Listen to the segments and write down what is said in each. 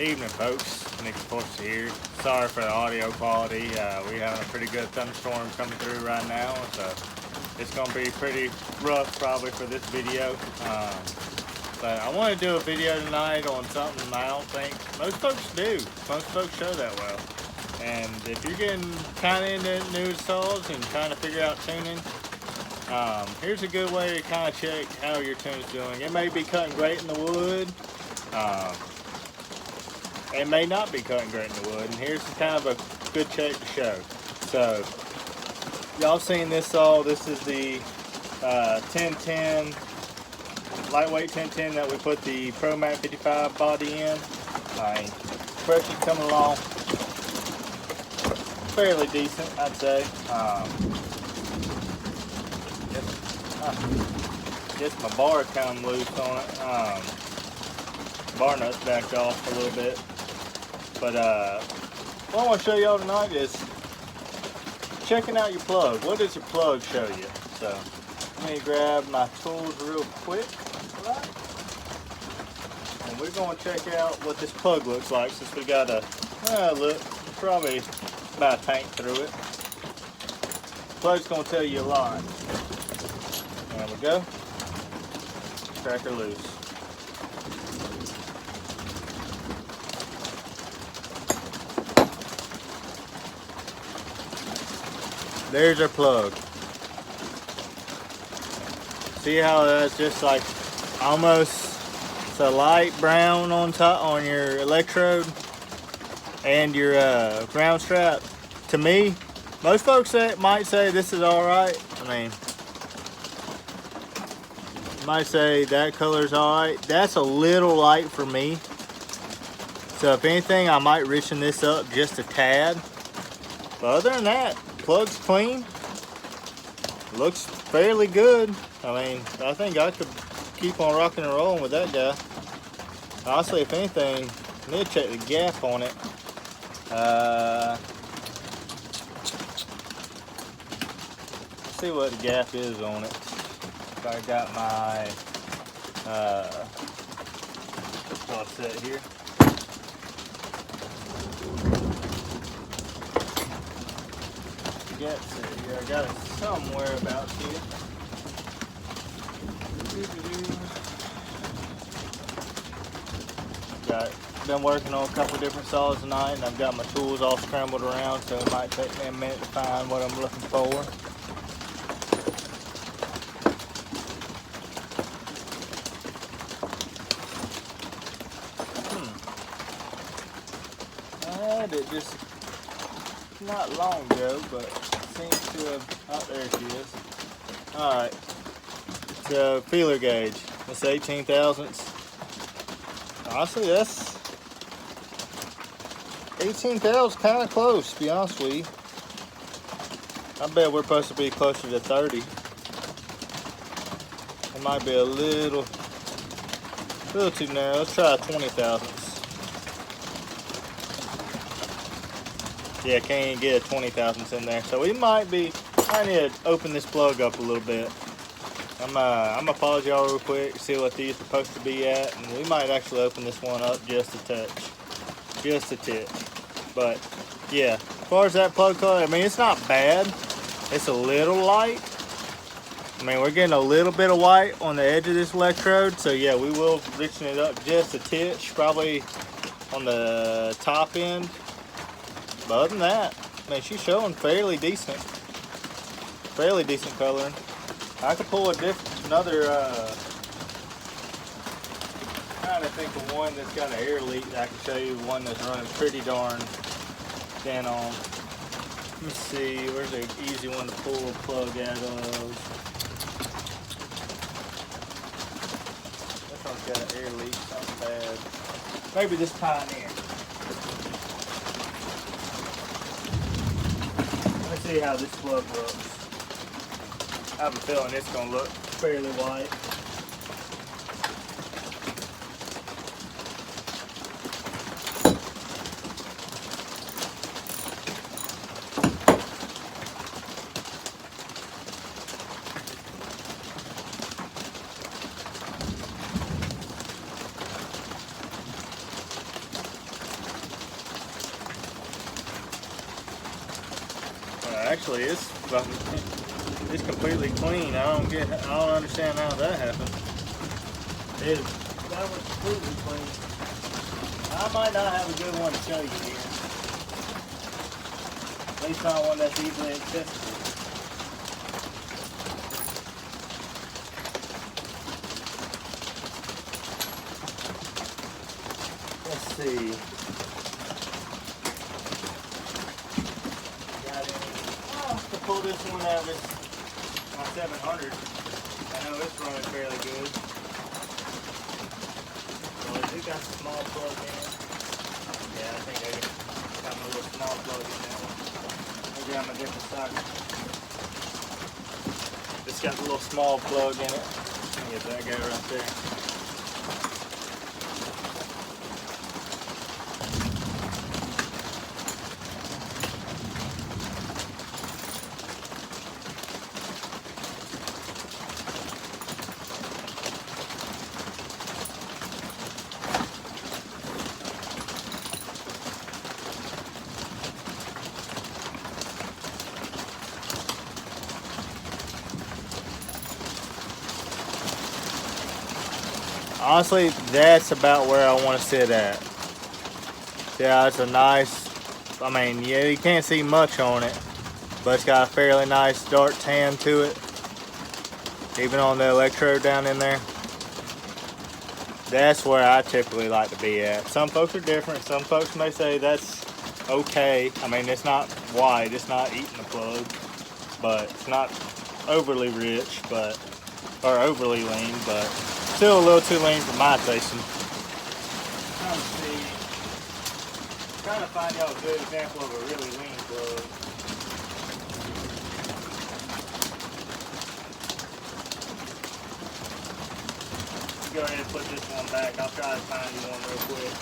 Evening, folks. Nick Sports here. Sorry for the audio quality. We have a pretty good thunderstorm coming through right now, so it's going to be pretty rough probably for this video. But I want to do a video tonight on something I don't think most folks do. Most folks show that well. And if you're getting kind of into new saws and trying to figure out tuning, here's a good way to kind of check how your tune's doing. It may be cutting great in the wood. It may not be cutting great in the wood, and here's kind of a good check to show. So, y'all seen this saw? This is the 1010, lightweight 1010 that we put the Pro Mat 55 body in. Pressure coming along fairly decent, I'd say. Guess my bar come loose on it. Bar nut's backed off a little bit. But what I want to show y'all tonight is checking out your plug. What does your plug show you? So let me grab my tools real quick. Right. And we're going to check out what this plug looks like, since we got a look, probably about a tank through it. Plug's going to tell you a lot. There we go. Crack her loose. There's our plug. See how that's just like almost it's a light brown on top on your electrode and your ground strap. To me, most folks might say this is all right. I mean, you might say that color's all right. That's a little light for me. So if anything, I might richen this up just a tad. But other than that, plug's clean. Looks fairly good. I mean, I think I could keep on rocking and rolling with that guy. Honestly, if anything, I need to check the gap on it. See what the gap is on it. So I got my what's set here. Here. I got it somewhere about here. Been working on a couple different saws tonight, and I've got my tools all scrambled around, so it might take me a minute to find what I'm looking for. I had it just not long ago, but seems to have, oh, there she is. Alright, it's a feeler gauge. It's 18 thousandths. Honestly, that's 18 thousandths, kind of close, to be honest with you. I bet we're supposed to be closer to 30. It might be a little too narrow. Let's try 20 thousandths. Yeah, can't even get a 20 thousandths in there. So we might be, I need to open this plug up a little bit. I'm gonna pause y'all real quick, see what these are supposed to be at, and we might actually open this one up just a touch. Just a titch. But yeah, as far as that plug color, I mean, it's not bad. It's a little light. I mean, we're getting a little bit of white on the edge of this electrode, so yeah, we will richen it up just a titch, probably on the top end. But other than that, I mean, she's showing fairly decent coloring. I could pull another, trying to think of one that's got an air leak that I can show you, one that's running pretty darn thin on. Let me see, where's an easy one to pull a plug out of? This one's got an air leak, something bad. Maybe this Pioneer. Let's see how this plug looks. I have a feeling it's going to look fairly white. actually, it's completely clean. I don't understand how that happened. That was completely clean. I might not have a good one to show you here. At least not one that's easily accessible. Let's see. Got any? Oh, to pull this one out of my 700. I know it's running fairly good. Well, it do got a small plug in it. Yeah, I think I got my little small plug in that one. Maybe I'm a different socket. It's got a little small plug in it. Get that guy right there. Honestly, that's about where I want to sit at. Yeah, it's a nice, I mean, yeah, you can't see much on it, but it's got a fairly nice dark tan to it, even on the electrode down in there. That's where I typically like to be at. Some folks are different. Some folks may say that's okay. I mean, it's not white, it's not eating the plug, but it's not overly rich, but, or overly lean, but still a little too lean for my tasting. Trying to find y'all a good example of a really lean plug. Go ahead and put this one back. I'll try to find you one real quick.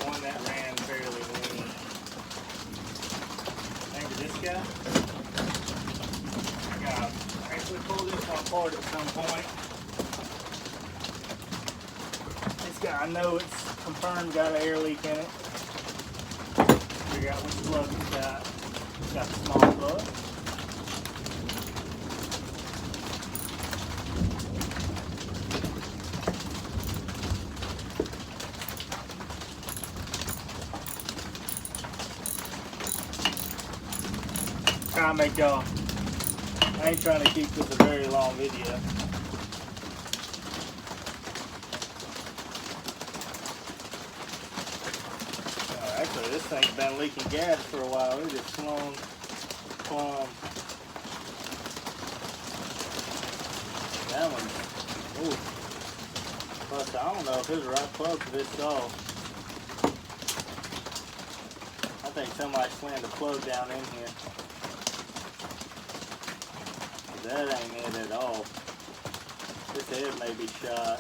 One that ran fairly lean. Maybe this guy? I gotta actually pull this one apart at some point. This guy, I know it's confirmed got an air leak in it. Figure out which plug it's got. It's got the small plug. Trying to make y'all, I ain't trying to keep this a very long video. Actually, this thing's been leaking gas for a while. It just flown plumb. That one, ooh. Plus, I don't know if it's the right plug for this saw. I think somebody slammed the plug down in here. That ain't it at all. This head may be shot.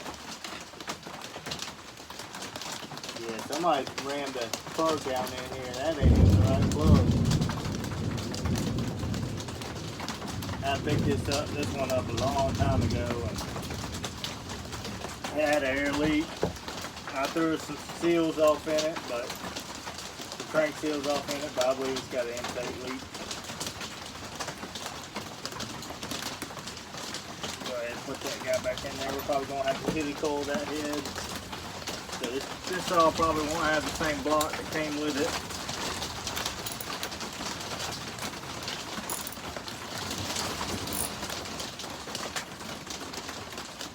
Yeah, somebody rammed a plug down in here. That ain't even the right plug. I picked this one up a long time ago, and it had an air leak. I threw some seals off in it, but some crank seals off in it, but I believe it's got an intake leak. Put that guy back in there. We're probably going to have to heavy coal that head. So this saw probably won't have the same block that came with it.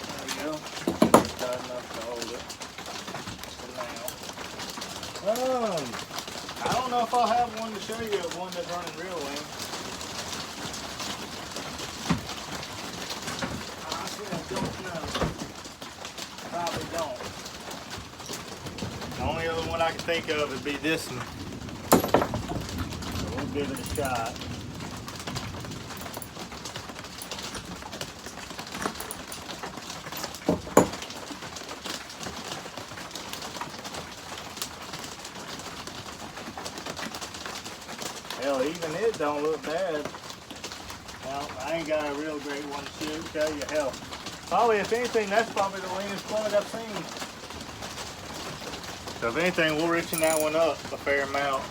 There we go. It's tight enough to hold it for now. I don't know if I'll have one to show you, one that's running real lean. Probably don't. The only other one I can think of would be this one. So we'll give it a shot. it don't look bad. Well, I ain't got a real great one to show you. Hell, probably if anything, that's probably the leanest plug I've seen. So if anything, we'll richen that one up a fair amount.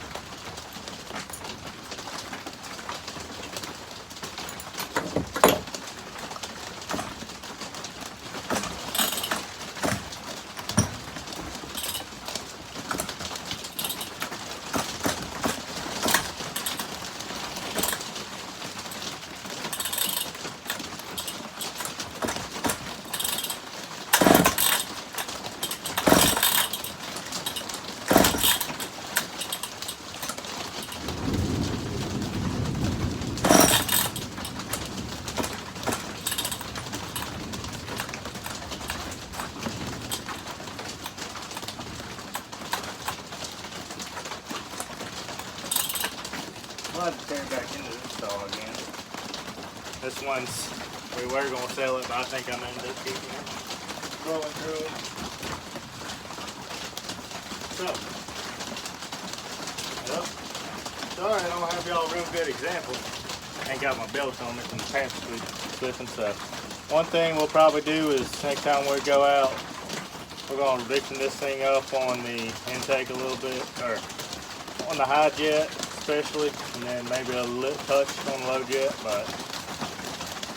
We'll have to tear back into this saw again. This one's, we were going to sell it, but I think I'm going to end up keeping it. Rolling through it. So, well, sorry I don't have y'all a real good example. Ain't got my belt on me from the pants slipping, so. One thing we'll probably do is next time we go out, we're going to richen this thing up on the intake a little bit, or on the high jet especially, and then maybe a little touch on the low jet, but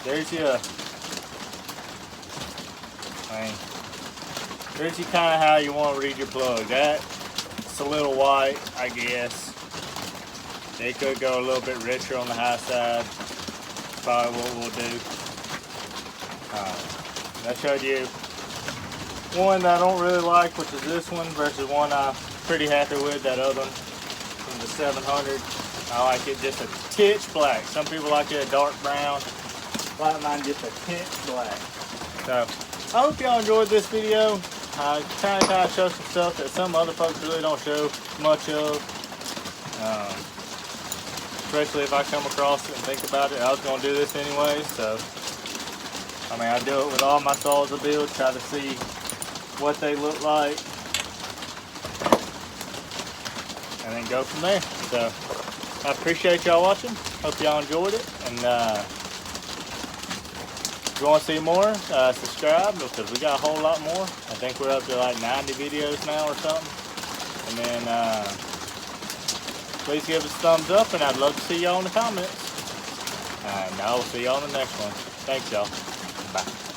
there's your, there's your kind of how you want to read your plug. That's a little white, I guess. They could go a little bit richer on the high side. Probably what we'll do. I showed you one that I don't really like, which is this one, versus one I'm pretty happy with, that other one from the 700. I like it just a titch black. Some people like it a dark brown. I like mine just a titch black. So I hope y'all enjoyed this video. I kind of show some stuff that some other folks really don't show much of. Especially if I come across it and think about it. I was going to do this anyway, so I mean, I do it with all my saws I build, try to see what they look like, and then go from there. So I appreciate y'all watching. Hope y'all enjoyed it, and if you want to see more, subscribe, because we got a whole lot more. I think we're up to like 90 videos now or something. And then please give us a thumbs up, and I'd love to see y'all in the comments. And I will see y'all in the next one. Thanks, y'all. Bye.